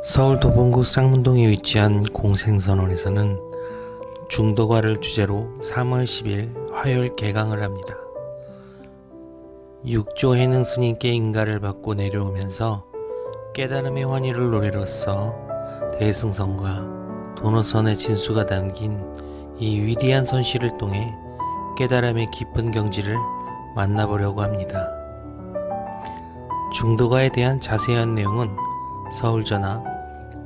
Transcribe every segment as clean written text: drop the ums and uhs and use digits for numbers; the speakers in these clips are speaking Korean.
서울 도봉구 쌍문동에 위치한 공생선원에서는 중도가를 주제로 3월 10일 화요일 개강을 합니다. 육조 해능 스님께 인가를 받고 내려오면서 깨달음의 환희를 노래로써 대승선과 도노선의 진수가 담긴 이 위대한 선시를 통해 깨달음의 깊은 경지를 만나보려고 합니다. 중도가에 대한 자세한 내용은 서울전화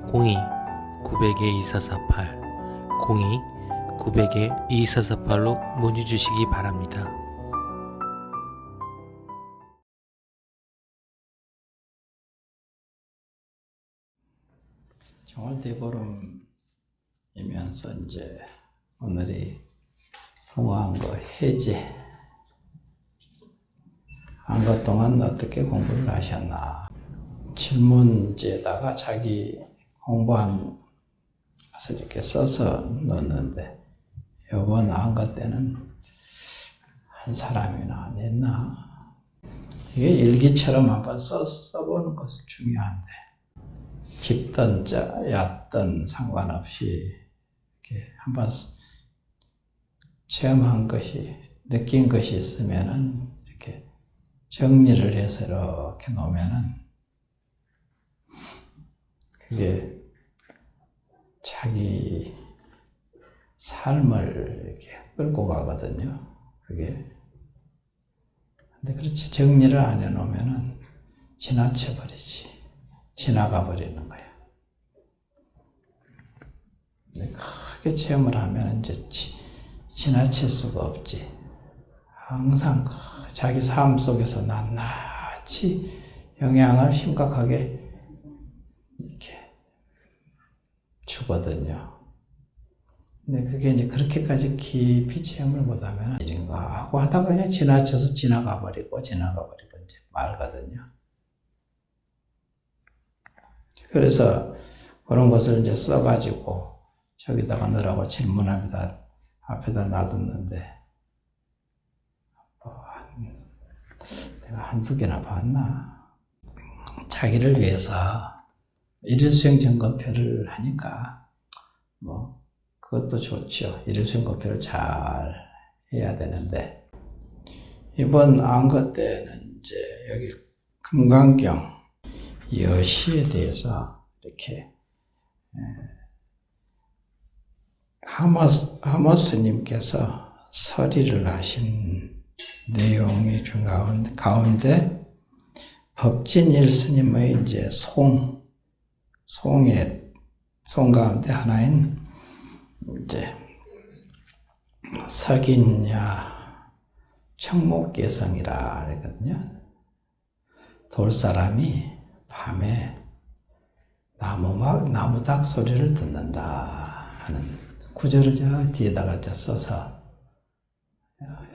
02-900-2448 02-900-2448로 문의 주시기 바랍니다. 정월대보름이면서 이제 오늘이 통화한 거 해제 한 것 동안 어떻게 공부를 하셨나 질문지에다가 자기 공부한 것을 이렇게 써서 넣었는데 요번 한 것 때는 한 사람이나 냈나 이게 일기처럼 한번 써보는 것이 중요한데 깊든 얕든 상관없이 이렇게 한번 체험한 것이 느낀 것이 있으면은 이렇게 정리를 해서 이렇게 놓으면은 그게 자기 삶을 이렇게 끌고 가거든요. 그게 근데 그렇지 정리를 안 해놓으면은 지나쳐 버리지. 지나가 버리는 거야. 근데 크게 체험을 하면 이제 지나칠 수가 없지. 항상 자기 삶 속에서 낱낱이 영향을 심각하게 이렇게 주거든요. 근데 그게 이제 그렇게까지 깊이 체험을 못하면 이런가 하고 하다가 그냥 지나쳐서 지나가 버리고 이제 말거든요. 그래서 그런 것을 이제 써가지고 저기다가 넣으라고 질문합니다. 앞에다 놔뒀는데 내가 한두 개나 봤나? 자기를 위해서 일일수행 점검표를 하니까 뭐 그것도 좋죠. 일일수행 점검표를 잘 해야 되는데 이번 안거 때는 이제 여기 금강경 여시에 대해서 이렇게 하모스님께서 설의를 하신 내용이 중 가운데 법진일 스님의 이제 송 가운데 하나인 이제 석인야 청목계성이라 그러거든요. 돌사람이 밤에 나무닭 소리를 듣는다 하는 구절을 저 뒤에다가 써서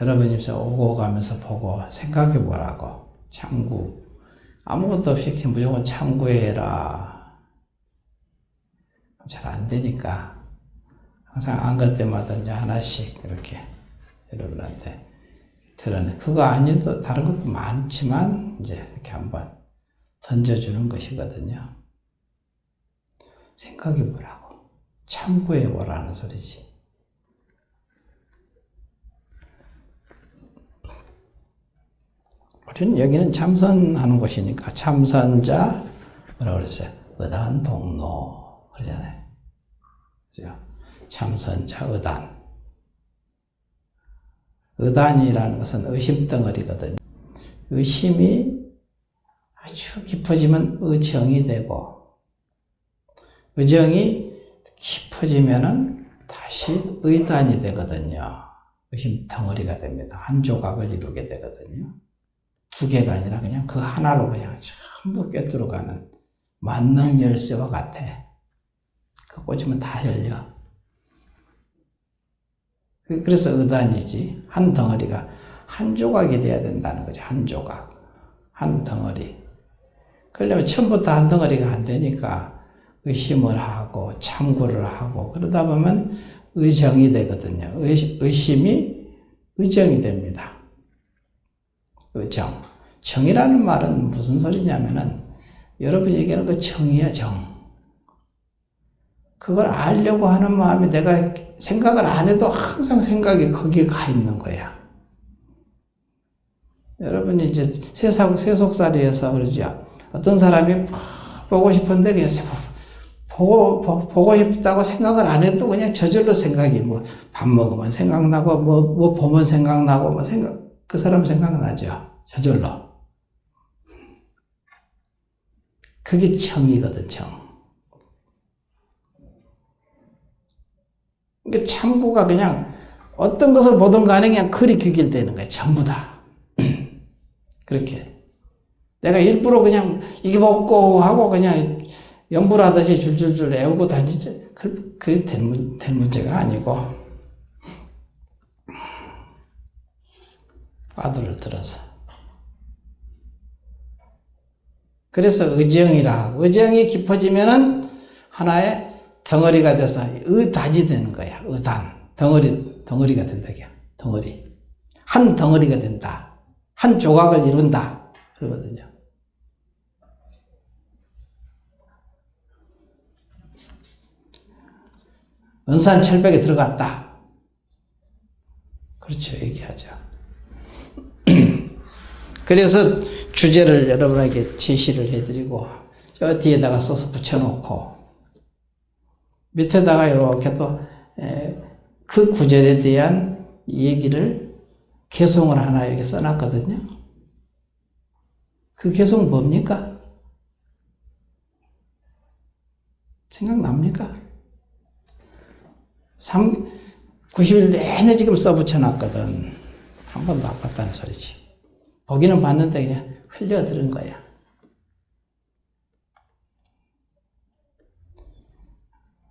여러분이 오고 가면서 보고 생각해 보라고. 참구 아무것도 없이 무조건 참구해라. 잘 안 되니까 항상 안것 때마다 이제 하나씩 이렇게 여러분한테 드러내. 그거 아니어도 다른 것도 많지만 이제 이렇게 한번 던져주는 것이거든요. 생각해 보라고. 참고해 보라는 소리지. 우리는 여기는 참선하는 곳이니까 참선자 뭐라고 그랬어요? 의단 동로 그러잖아요. 그죠? 참선자 의단. 의단이라는 것은 의심덩어리거든요. 의심이 아주 깊어지면 의정이 되고 의정이 깊어지면은 다시 의단이 되거든요. 의심 덩어리가 됩니다. 한 조각을 이루게 되거든요. 두 개가 아니라 그냥 그 하나로 그냥 전부 꿰뚫어가는 만능 열쇠와 같아. 그 꽂으면 다 열려. 그래서 의단이지. 한 덩어리가 한 조각이 돼야 된다는 거죠. 한 조각. 한 덩어리. 그러려면 처음부터 한 덩어리가 안 되니까 의심을 하고 참고를 하고 그러다 보면 의정이 되거든요. 의심이 의정이 됩니다. 정. 정이라는 말은 무슨 소리냐면은 여러분이 얘기하는 그 정이야, 정. 그걸 알려고 하는 마음이 내가 생각을 안 해도 항상 생각이 거기에 가 있는 거야. 여러분이 이제 세속살이에서 그러죠. 어떤 사람이 보고 싶은데 그냥 보고 싶다고 생각을 안 해도 그냥 저절로 생각이 밥 먹으면 생각나고 뭐 보면 생각나고 그 사람 생각나죠. 저절로. 그게 정이거든, 정. 그러니까 참구가 그냥 어떤 것을 보든 간에 그냥 그리 귀결되는 거야. 전부 다. 그렇게. 내가 일부러 그냥 이게 먹고 하고 그냥 연불하듯이 줄줄줄 외우고 다니지. 그게 될 문제가 아니고. 화두를 들어서. 그래서 의정이 깊어지면은 하나의 덩어리가 돼서 의단이 되는 거야. 의단. 덩어리가 된다. 덩어리. 한 덩어리가 된다. 한 조각을 이룬다. 그러거든요. 은산철벽에 들어갔다. 그렇죠. 얘기하죠. 그래서 주제를 여러분에게 제시를 해드리고 저 뒤에다가 써서 붙여놓고 밑에다가 이렇게 또 그 구절에 대한 얘기를 개송을 하나 여기 써놨거든요. 그 개송 뭡니까? 생각납니까? 90일 내내 지금 써붙여놨거든. 한 번도 안 봤다는 소리지. 보기는 봤는데 그냥 흘려들은 거야.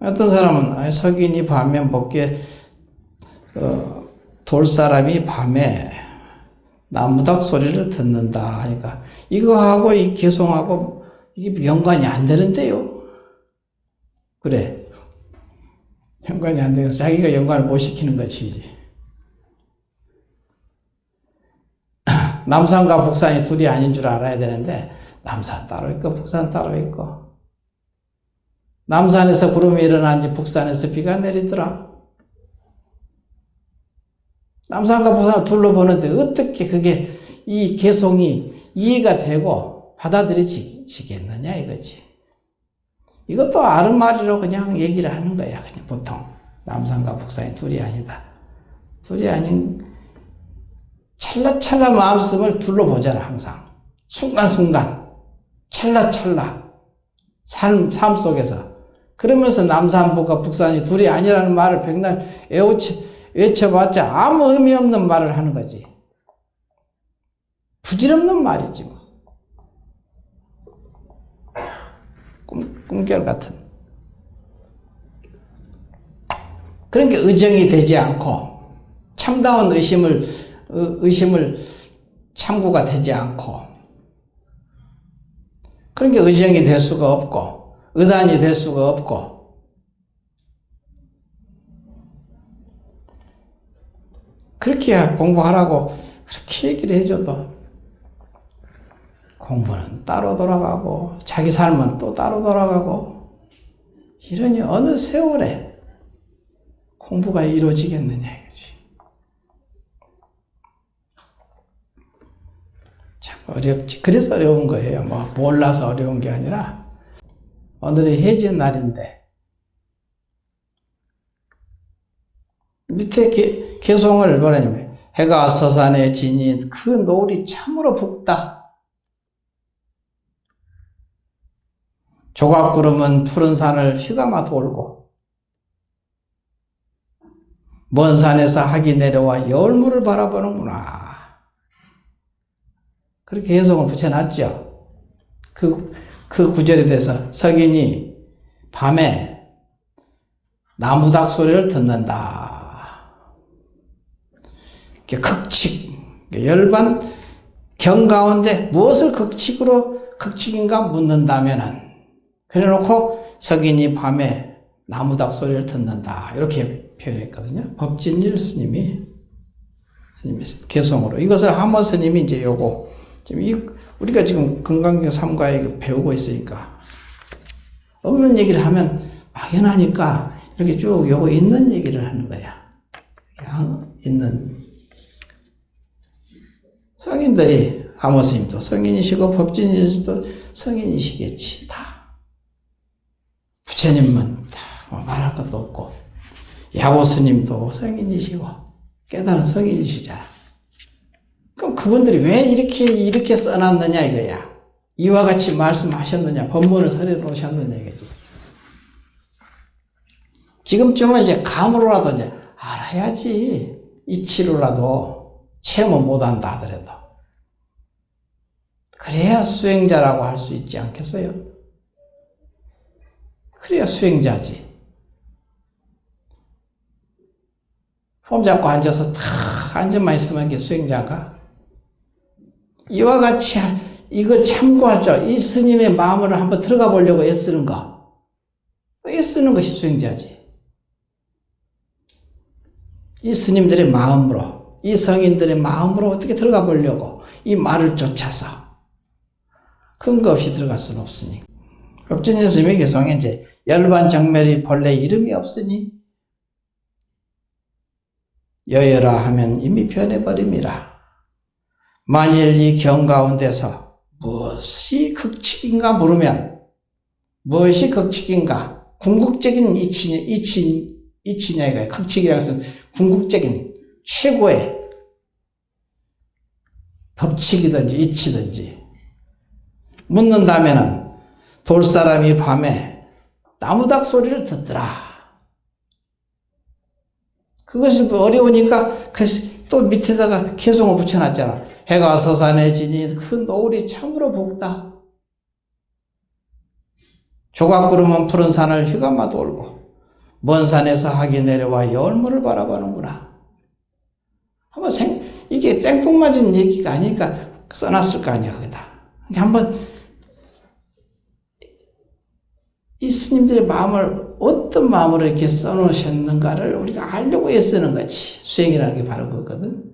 어떤 사람은 석인이 밤에 먹게 돌사람이 밤에 나무닥 소리를 듣는다 하니까 이거하고 이 개송하고 이게 연관이 안 되는데요. 그래. 연관이 안 되면 자기가 연관을 못 시키는 것이지. 남산과 북산이 둘이 아닌 줄 알아야 되는데 남산 따로 있고 북산 따로 있고 남산에서 구름이 일어난지 북산에서 비가 내리더라. 남산과 북산을 둘러보는데 어떻게 그게 이 개송이 이해가 되고 받아들여지겠느냐 이거지. 이것도 아른말이로 그냥 얘기를 하는 거야. 그냥 보통 남산과 북산이 둘이 아니다. 둘이 아닌 찰나찰나 마음씀을 둘러보잖아. 항상 순간순간 찰나찰나 삶 속에서 그러면서 남산북과 북산이 둘이 아니라는 말을 백날 외쳐봤자 아무 의미 없는 말을 하는 거지. 부질없는 말이지 뭐. 꿈결 같은. 그러니까 의정이 되지 않고 참다운 의심을 참고가 되지 않고 그러니까 의정이 될 수가 없고 의단이 될 수가 없고 그렇게 공부하라고 그렇게 얘기를 해줘도 공부는 따로 돌아가고 자기 삶은 또 따로 돌아가고 이러니 어느 세월에 공부가 이루어지겠느냐 이거지. 참 어렵지. 그래서 어려운 거예요. 뭐 몰라서 어려운 게 아니라 오늘이 해진 날인데 밑에 개송을 뭐라냐면 해가 서산에 지니 그 노을이 참으로 붉다. 조각구름은 푸른 산을 휘감아 돌고 먼 산에서 학이 내려와 여울물을 바라보는구나. 그렇게 해석을 붙여놨죠. 그 구절에 대해서 석인이 밤에 나무닥 소리를 듣는다. 극칙, 열반 경 가운데 무엇을 극칙인가 묻는다면은 그래놓고 석인이 밤에 나무닥 소리를 듣는다. 이렇게 표현했거든요. 법진일 스님이 개송으로. 이것을 하모 스님이 이제 요거, 지금 우리가 지금 건강경 3과에 배우고 있으니까, 없는 얘기를 하면 막연하니까 이렇게 쭉 요거 있는 얘기를 하는 거야. 있는. 성인들이 아모스님도 성인이시고 법진이시도 성인이시겠지. 다. 부처님은 다 말할 것도 없고 야고스님도 성인이시고 깨달은 성인이시잖아. 그럼 그분들이 왜 이렇게 써놨느냐 이거야. 이와 같이 말씀하셨느냐, 법문을 설해 놓으셨느냐 이거지. 지금쯤은 이제 감으로라도 이제 알아야지. 이치로라도 체험 못한다 하더라도. 그래야 수행자라고 할 수 있지 않겠어요? 그래야 수행자지. 폼 잡고 앉아서 탁 앉아만 있으면 이게 수행자가? 이와 같이 이걸 참고하죠. 이 스님의 마음으로 한번 들어가 보려고 애쓰는 거. 애쓰는 것이 수행자지. 이 스님들의 마음으로, 이 성인들의 마음으로 어떻게 들어가 보려고 이 말을 쫓아서 근거 없이 들어갈 수는 없으니. 법진이 스님의 개성에 이제 열반정멸이 본래 이름이 없으니 여여라 하면 이미 변해버림이라. 만일 이 경 가운데서 무엇이 극칙인가 물으면 무엇이 극칙인가? 궁극적인 이치냐 이거예요. 극칙이라는 것은 궁극적인 최고의 법칙이든지 이치든지 묻는다면은 돌사람이 밤에 나무닥 소리를 듣더라. 그것이 어려우니까 또 밑에다가 개송을 붙여놨잖아. 해가 서산해지니 큰 노을이 참으로 붓다. 조각구름은 푸른 산을 휘감아 돌고 먼 산에서 학이 내려와 열무를 바라보는구나. 한번 이게 생뚱맞은 얘기가 아니니까 써놨을 거 아니야 거기다. 한번 이 스님들의 마음을 어떤 마음으로 이렇게 써놓으셨는가를 우리가 알려고 애쓰는 거지. 수행이라는 게 바로 그거거든.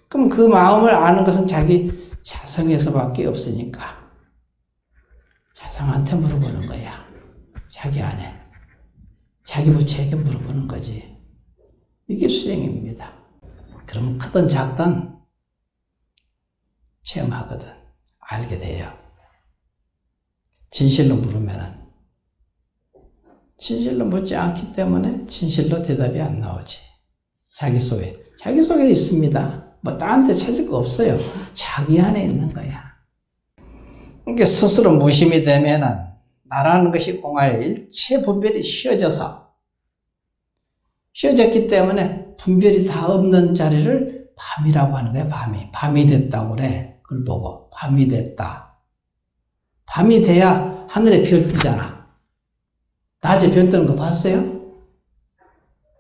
그럼 그 마음을 아는 것은 자기 자성에서밖에 없으니까 자성한테 물어보는 거야. 자기 안에. 자기 부처에게 물어보는 거지. 이게 수행입니다. 그러면 크든 작든 체험하거든. 알게 돼요. 진실로 물으면은 진실로 묻지 않기 때문에 진실로 대답이 안 나오지. 자기 속에 있습니다. 뭐 다른 데 찾을 거 없어요. 자기 안에 있는 거야. 그러니까 스스로 무심이 되면은 나라는 것이 공하여 일체 분별이 쉬어졌기 때문에 분별이 다 없는 자리를 밤이라고 하는 거야. 밤이 됐다고 그래. 그걸 보고 밤이 됐다. 밤이 돼야 하늘에 별 뜨잖아. 낮에 별 뜨는 거 봤어요?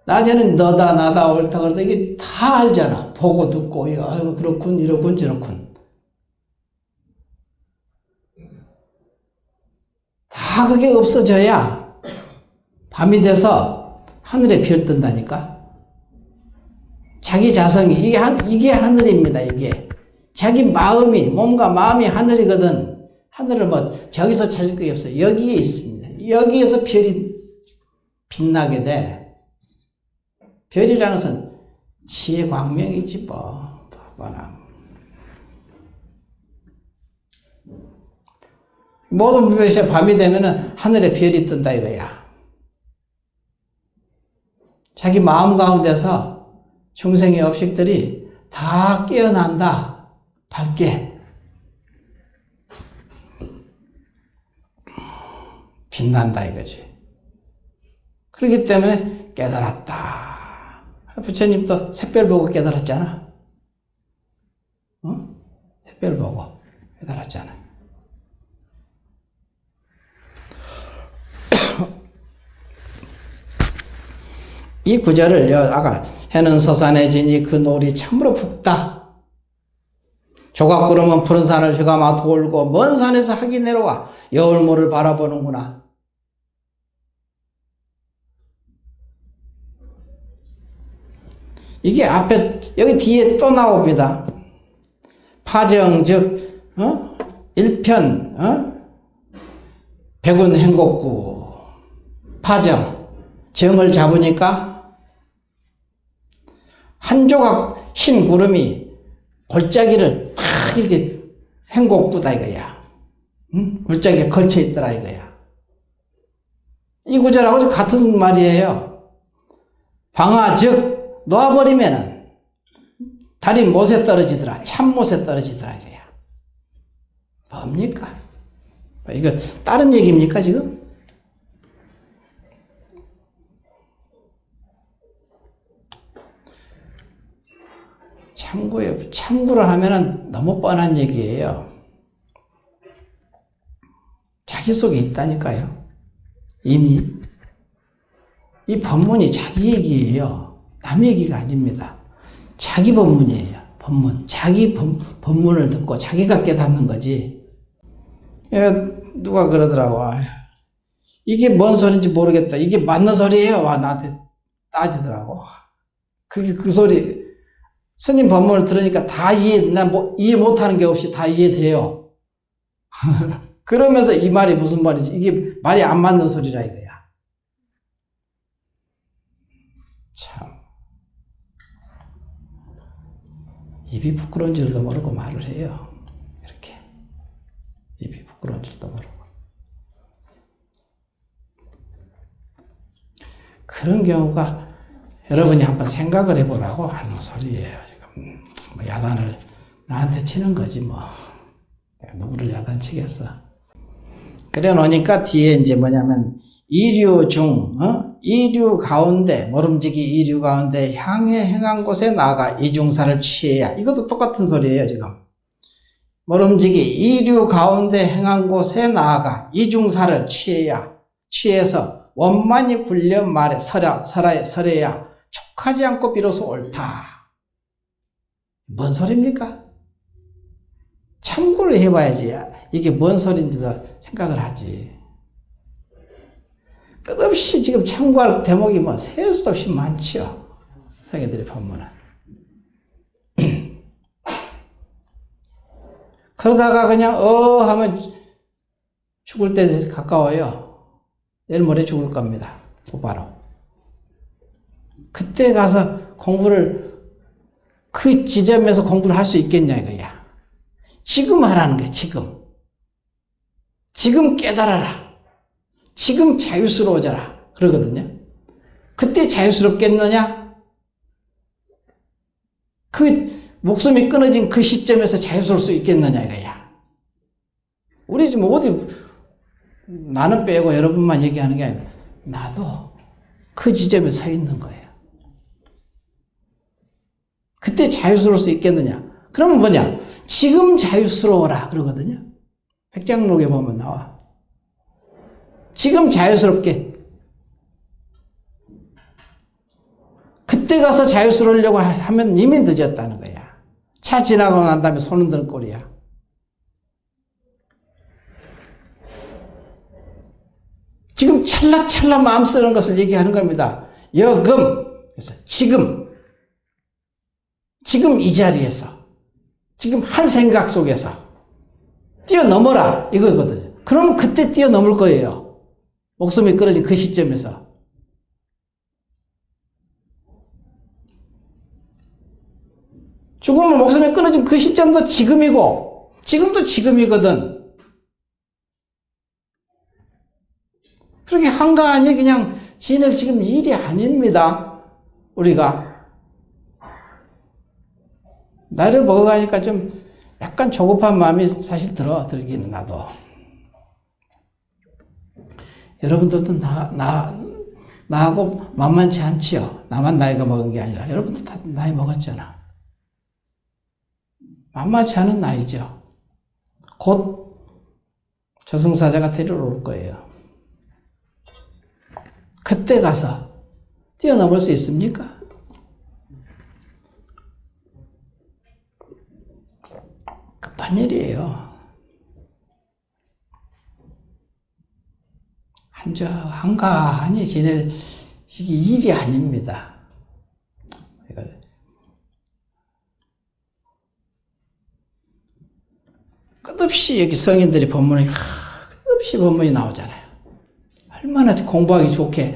낮에는 너다 나다 옳다 그러다 이게 다 알잖아. 보고 듣고 아이고 그렇군 이렇군 저렇군. 다 그게 없어져야 밤이 돼서 하늘에 별 뜬다니까. 자기 자성이 이게 하늘입니다. 이게 자기 몸과 마음이 하늘이거든. 하늘을 뭐 저기서 찾을 게 없어요. 여기에 있습니다. 여기에서 별이 빛나게 돼. 별이라는 것은 지혜 광명이지 뭐. 모든 별이 밤이 되면은 하늘에 별이 뜬다 이거야. 자기 마음 가운데서 중생의 업식들이 다 깨어난다. 밝게. 빛난다 이거지. 그렇기 때문에 깨달았다. 부처님도 샛별 보고 깨달았잖아. 샛별 보고 깨달았잖아. 이 구절을 아까 해는 서산해지니 그 노을이 참으로 붓다. 조각구름은 푸른 산을 휘감아 돌고 먼 산에서 학이 내려와 여울모를 바라보는구나. 이게 앞에 여기 뒤에 또 나옵니다. 파정 즉 1편 백운행곡구 파정, 정을 잡으니까 한 조각 흰 구름이 골짜기를 탁 이렇게 횡곡부다 이거야. 응? 골짜기에 걸쳐 있더라 이거야. 이 구절하고 같은 말이에요. 방아 즉 놓아버리면은 달이 못에 떨어지더라. 참못에 떨어지더라 이거야. 뭡니까? 이거 다른 얘기입니까 지금? 참고요. 참고를 하면은 너무 뻔한 얘기예요. 자기 속에 있다니까요. 이미 이 법문이 자기 얘기예요. 남 얘기가 아닙니다. 자기 법문이에요. 법문. 자기 법문을 듣고 자기가 깨닫는 거지. 누가 그러더라고. 이게 뭔 소리인지 모르겠다. 이게 맞는 소리예요. 와 나한테 따지더라고. 그게 그 소리. 스님 법문을 들으니까 다 이해 못하는 게 없이 다 이해돼요. 그러면서 이 말이 무슨 말이지? 이게 말이 안 맞는 소리라 이거야. 참. 입이 부끄러운 줄도 모르고 말을 해요. 이렇게. 입이 부끄러운 줄도 모르고. 그런 경우가 여러분이 한번 생각을 해보라고 하는 소리예요. 지금 뭐 야단을 나한테 치는 거지 뭐. 내가 누구를 야단치겠어. 그래 놓으니까 뒤에 이제 뭐냐면 이류 중, 이류 가운데, 모름지기 이류 가운데 향해 행한 곳에 나아가 이중사를 취해야. 이것도 똑같은 소리예요 지금. 모름지기 이류 가운데 행한 곳에 나아가 이중사를 취해서 원만히 굴려 말에 설해야 촉하지 않고 비로소 옳다. 뭔 소리입니까? 참고를 해봐야지 이게 뭔 소리인지도 생각을 하지. 끝없이 지금 참고할 대목이 뭐 셀 수도 없이 많지요. 성인들의 법문은. 그러다가 그냥 하면 죽을 때 가까워요. 내일 모레 죽을 겁니다. 곧바로. 그때 가서 공부를 그 지점에서 공부를 할 수 있겠냐 이거야. 지금 하라는 거야. 지금 깨달아라. 지금 자유스러워져라. 그러거든요. 그때 자유스럽겠느냐? 그 목숨이 끊어진 그 시점에서 자유스러울 수 있겠느냐 이거야. 우리 지금 어디 나는 빼고 여러분만 얘기하는 게 아니라 나도 그 지점에 서 있는 거예요. 그때 자유스러울 수 있겠느냐? 그러면 뭐냐? 지금 자유스러워라 그러거든요. 백장록에 보면 나와. 지금 자유스럽게. 그때 가서 자유스러우려고 하면 이미 늦었다는 거야. 차 지나가고 난 다음에 손 흔드는 꼴이야. 지금 찰나찰나 마음 쓰는 것을 얘기하는 겁니다. 여금. 그래서 지금 이 자리에서 지금 한 생각 속에서 뛰어넘어라 이거거든요. 그럼 그때 뛰어넘을 거예요. 목숨이 끊어진 그 시점에서. 죽으면 목숨이 끊어진 그 시점도 지금이고 지금도 지금이거든. 그렇게 한가하니 그냥 지낼 지금 일이 아닙니다. 우리가. 나이를 먹어가니까 좀 약간 조급한 마음이 사실 들기는 나도. 여러분들도 나하고 만만치 않지요. 나만 나이가 먹은 게 아니라 여러분도 다 나이 먹었잖아. 만만치 않은 나이죠. 곧 저승사자가 데리러 올 거예요. 그때 가서 뛰어넘을 수 있습니까? 급한 일이에요. 한가하니 지낼 이게 일이 아닙니다. 끝없이 여기 성인들이 법문이 끝없이 법문이 나오잖아요. 얼마나 공부하기 좋게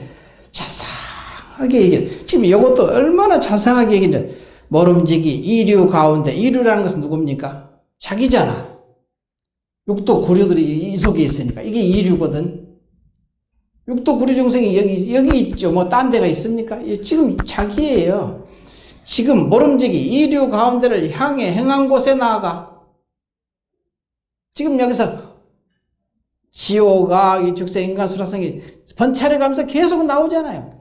자상하게 얘기해. 지금 이것도 얼마나 자상하게 얘기해. 모름지기, 이류 가운데. 이류라는 것은 누굽니까? 자기잖아. 육도 구류들이 이 속에 있으니까. 이게 이류거든. 육도 구류 중생이 여기 있죠. 뭐 딴 데가 있습니까? 지금 자기예요. 지금 모름지기, 이류 가운데를 향해 행한 곳에 나아가. 지금 여기서 지오가, 죽세, 인간, 수라성이 번차례 가면서 계속 나오잖아요.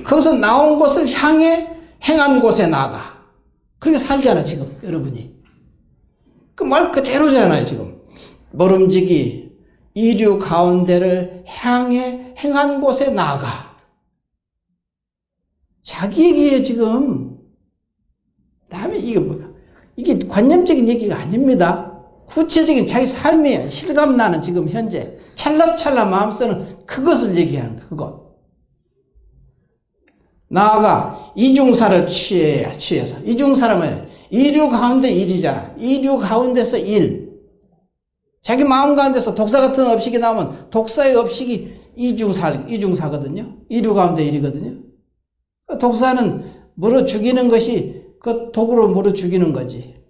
거기서 나온 곳을 향해 행한 곳에 나가. 그렇게 살잖아, 지금, 여러분이. 그 말 그대로잖아요, 지금. 모름지기, 이류 가운데를 향해 행한 곳에 나가. 자기 얘기예요, 지금. 다음에 이게 뭐야? 이게 관념적인 얘기가 아닙니다. 구체적인 자기 삶이에요. 실감나는 지금 현재. 찰나찰나 마음 쓰는 그것을 얘기하는 그것. 나아가 이중사를 취해서. 이중사라면 이류 가운데 일이잖아. 이류 가운데서 일. 자기 마음 가운데서 독사 같은 업식이 나오면 독사의 업식이 이중사거든요. 이류 가운데 일이거든요. 독사는 물어 죽이는 것이 그 독으로 물어 죽이는 거지.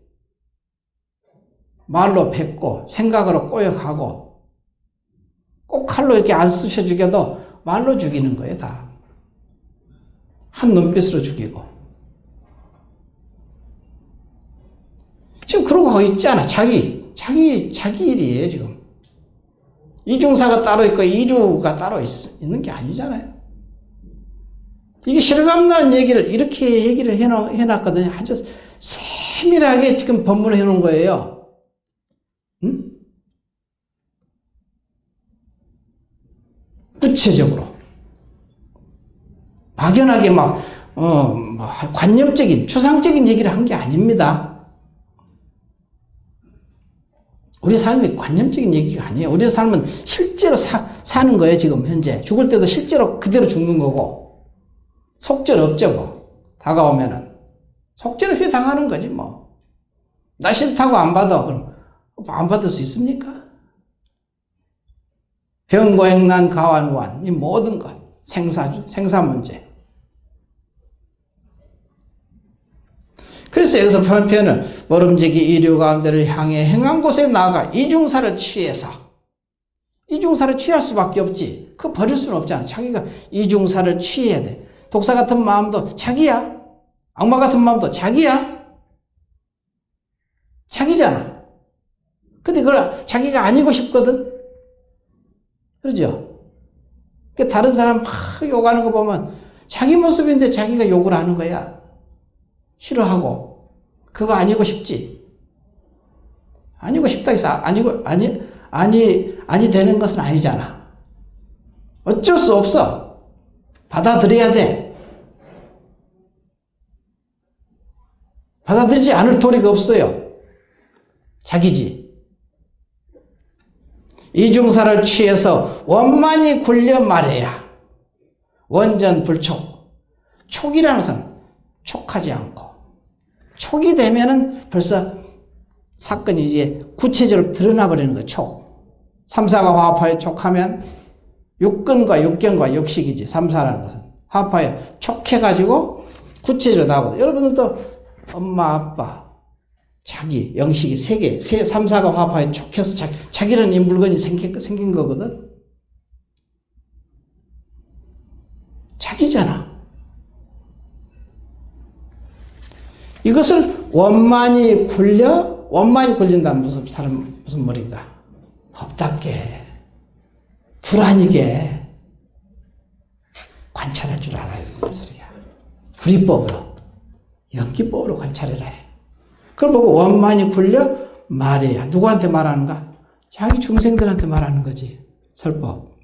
말로 뱉고 생각으로 꼬여가고 꼭 칼로 이렇게 안 쑤셔 죽여도 말로 죽이는 거예요, 다. 한 눈빛으로 죽이고. 지금 그러고 거기 있잖아. 자기 일이에요, 지금. 이중사가 따로 있고 이류가 따로 있는 게 아니잖아요. 이게 실감나는 얘기를 이렇게 얘기를 해놨거든요. 아주 세밀하게 지금 법문을 해놓은 거예요. 응? 구체적으로. 막연하게 관념적인, 추상적인 얘기를 한 게 아닙니다. 우리 삶이 관념적인 얘기가 아니에요. 우리 삶은 실제로 사는 거예요, 지금 현재. 죽을 때도 실제로 그대로 죽는 거고. 속절 없죠, 뭐. 다가오면은. 속절 없이 당하는 거지, 뭐. 나 싫다고 안 받아. 그럼 안 받을 수 있습니까? 병고행난 가환우환. 이 모든 것. 생사 문제. 그래서 여기서 표현을 모름지기 이류 가운데를 향해 행한 곳에 나아가 이중사를 취해서. 이중사를 취할 수밖에 없지. 그거 버릴 수는 없잖아. 자기가 이중사를 취해야 돼. 독사 같은 마음도 자기야. 악마 같은 마음도 자기야. 자기잖아. 근데 그걸 자기가 아니고 싶거든. 그러죠? 다른 사람 막 욕하는 거 보면 자기 모습인데 자기가 욕을 하는 거야. 싫어하고. 그거 아니고 싶지. 아니고 싶다 해서 아니 되는 것은 아니잖아. 어쩔 수 없어. 받아들여야 돼. 받아들이지 않을 도리가 없어요. 자기지. 이중사를 취해서 원만히 굴려 말해야 원전 불촉. 촉이라는 것은 촉하지 않고. 촉이 되면은 벌써 사건이 이제 구체적으로 드러나 버리는 거예요. 촉. 삼사가 화합하여 촉하면 육근과 육경과 육식이지. 삼사라는 것은 화합하여 촉해가지고 구체적으로 나오거든. 여러분들도 엄마, 아빠, 자기, 영식이 세 개, 삼사가 화합하여 촉해서 자기라는 이 물건이 생긴 거거든. 자기잖아. 이것을 원만히 굴린다는 무슨 말인가? 법답게, 불안이게 관찰할 줄 알아야 되는 소리야. 불이법으로, 연기법으로 관찰해라 해. 그걸 보고 원만히 굴려 말해야. 누구한테 말하는가? 자기 중생들한테 말하는 거지. 설법.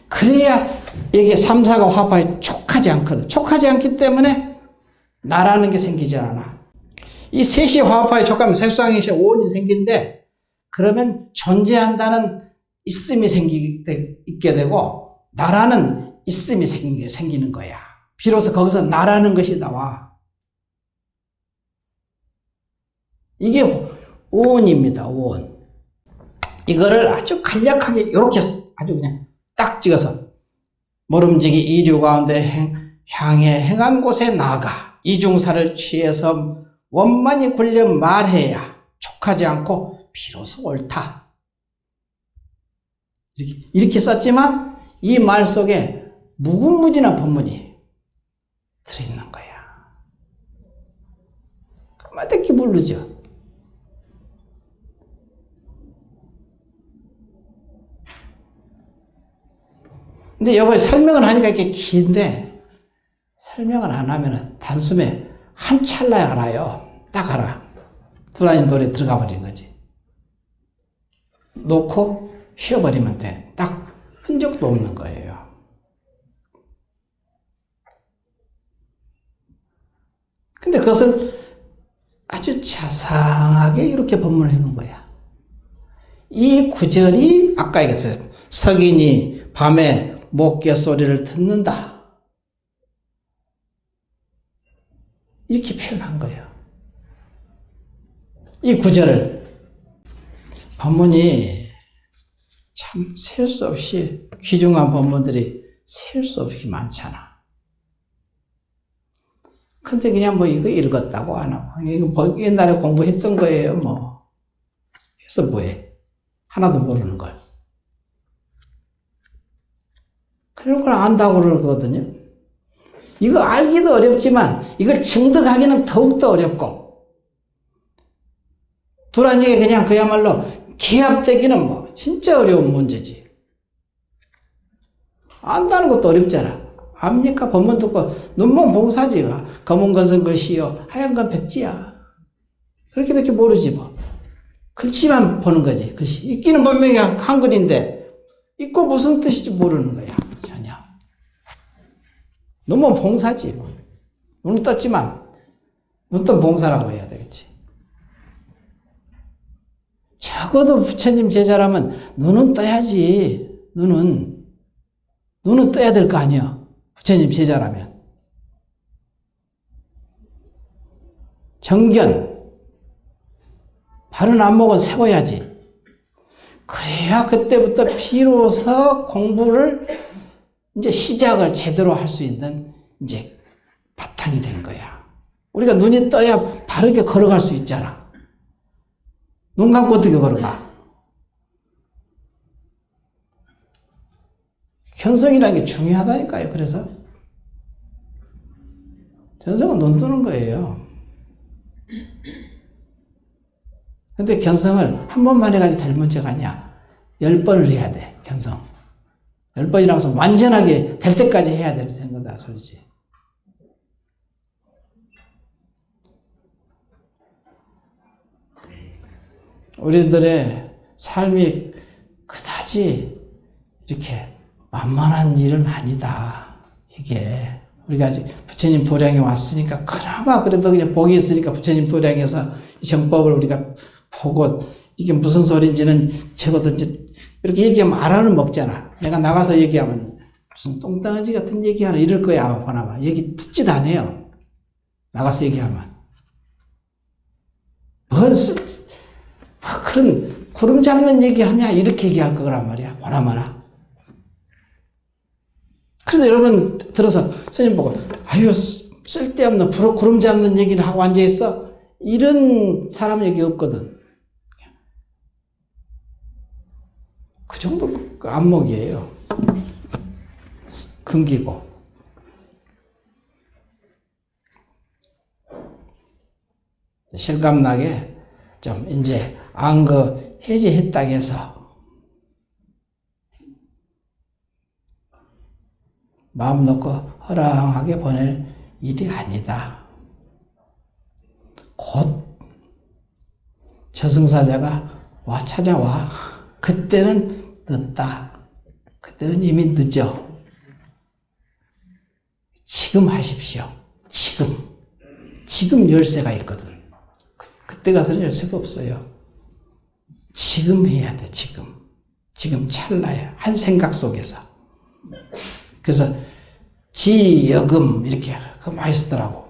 그래야 이게 삼사가 화합하여 촉하지 않거든. 촉하지 않기 때문에 나라는 게 생기지 않아. 이 셋이 화합하여 촉하면 색수상이 오온이 생긴데 그러면 존재한다는 있음이 있게 되고 나라는 있음이 생기는 거야. 비로소 거기서 나라는 것이 나와. 이게 오온입니다. 오온. 이거를 아주 간략하게 이렇게 아주 그냥 딱 찍어서 모름지기 이류 가운데 향해 행한 곳에 나아가 이중사를 취해서 원만히 굴려 말해야 촉하지 않고 비로소 옳다. 이렇게 썼지만 이 말 속에 무궁무진한 법문이 들어있는 거야. 까마득히 모르죠. 근데 여기 설명을 하니까 이렇게 긴데 설명을 안 하면은 단숨에 한 찰나에 알아요. 딱 알아. 두라니 돌에 들어가 버리는 거지. 놓고 쉬어버리면 돼. 딱 흔적도 없는 거예요. 근데 그것을 아주 자상하게 이렇게 법문을 해놓은 거야. 이 구절이 아까 얘기했어요. 석인이 밤에 목개 소리를 듣는다. 이렇게 표현한 거예요. 이 구절을 법문이 참 셀 수 없이 귀중한 법문들이 셀 수 없이 많잖아. 근데 그냥 뭐 이거 읽었다고 안 하고 이거 뭐 옛날에 공부했던 거예요. 뭐 해서 뭐해? 하나도 모르는 걸. 그런 걸 안다고 그러거든요. 이거 알기도 어렵지만 이걸 증득하기는 더욱더 어렵고 두라니에 그냥 그야말로 개합되기는 뭐 진짜 어려운 문제지. 안다는 것도 어렵잖아. 압니까? 법문 듣고 눈먼 봉사지. 검은 것은 글씨요 하얀 건 백지야. 그렇게밖에 모르지 뭐. 글씨만 보는 거지. 글씨 읽기는 분명히 한글인데 읽고 무슨 뜻인지 모르는 거야. 전혀. 눈먼 봉사지 뭐. 눈 떴지만 눈 뜬 봉사라고 해야 되겠지. 적어도 부처님 제자라면 눈은 떠야지. 눈은 떠야 될 거 아니야. 부처님 제자라면. 정견, 바른 안목은 세워야지. 그래야 그때부터 비로소 공부를 이제 시작을 제대로 할 수 있는 이제 바탕이 된 거야. 우리가 눈이 떠야 바르게 걸어갈 수 있잖아. 눈 감고 어떻게 걸어가? 견성이라는 게 중요하다니까요. 그래서 견성은 눈 뜨는 거예요. 근데 견성을 한 번만 해가지고 될 문제가 아니야. 10번을 해야 돼. 견성. 10번이라고 해서 완전하게 될 때까지 해야 되는 거다 소리지. 우리들의 삶이 그다지 이렇게 만만한 일은 아니다. 이게 우리가 아직 부처님 도량에 왔으니까 그나마 그래도 그냥 복이 있으니까 부처님 도량에서 이 정법을 우리가 보고 이게 무슨 소리인지는 적어도 이제 이렇게 얘기하면 알아는 먹잖아. 내가 나가서 얘기하면 무슨 똥덩어지 같은 얘기하나 이럴 거야 아마 보나마. 얘기 듣지도 않아요. 나가서 얘기하면 그런 구름 잡는 얘기 하냐 이렇게 얘기할 거란 말이야. 보나마나. 그런데 여러분 들어서 선생님 보고 아유 쓸데없는 구름 잡는 얘기를 하고 앉아있어? 이런 사람 얘기 없거든. 그 정도 안목이에요. 금기고. 실감나게 좀 이제 안거 해제했다고 해서 마음 놓고 허랑하게 보낼 일이 아니다. 곧 저승사자가 찾아와. 그때는 늦다. 그때는 이미 늦어. 지금 하십시오. 지금 열쇠가 있거든. 그때 가서는 열쇠가 없어요. 지금 해야 돼. 지금 찰나야. 한 생각 속에서. 그래서 지여금 이렇게 그거 많이 쓰더라고.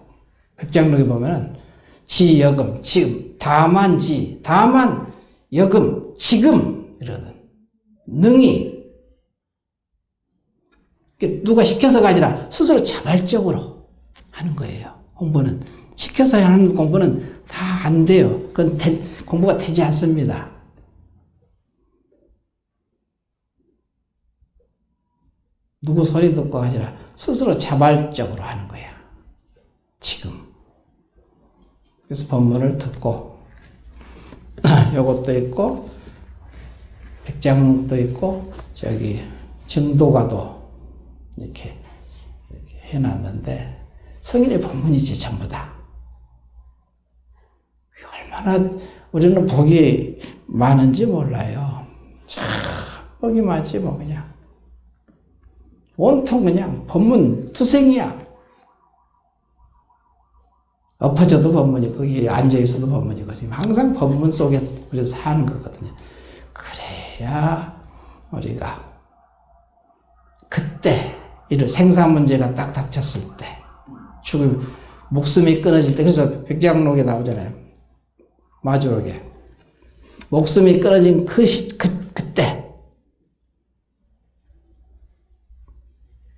백장록에 보면은 지여금 지금 다만지, 다만, 여금, 지금, 이러거든. 능히. 누가 시켜서가 아니라 스스로 자발적으로 하는 거예요. 공부는. 시켜서 하는 공부는 다 안 돼요. 그건 공부가 되지 않습니다. 누구 소리 듣고 아니라 스스로 자발적으로 하는 거야. 지금. 그래서 법문을 듣고 요것도 있고 백장목도 있고 저기 정도가도 이렇게 해놨는데 성인의 법문이지 전부 다. 얼마나 우리는 복이 많은지 몰라요. 참 복이 많지 뭐 그냥. 온통 그냥 법문 투생이야. 엎어져도 법문이고 거기 앉아있어도 법문이고 항상 법문 속에 우리가 사는 거거든요. 그래야 우리가 그때 이런 생사 문제가 딱 닥쳤을 때 죽음 목숨이 끊어질 때 그래서 백장록에 나오잖아요. 마주록에 목숨이 끊어진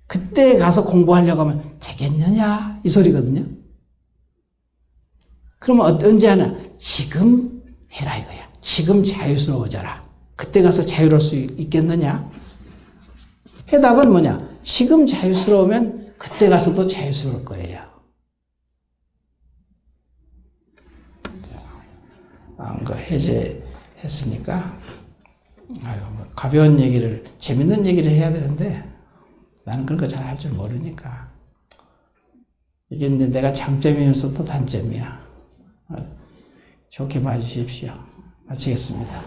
그때 가서 공부하려고 하면 되겠느냐 이 소리거든요. 그러면 언제 하나? 지금 해라 이거야. 지금 자유스러워져라. 그때 가서 자유로울 수 있겠느냐? 해답은 뭐냐? 지금 자유스러우면 그때 가서도 자유스러울 거예요. 그 해제했으니까 뭐 가벼운 얘기를 재밌는 얘기를 해야 되는데 나는 그런 거 잘 할 줄 모르니까 이게 이제 내가 장점이면서도 단점이야. 좋게 봐주십시오. 마치겠습니다.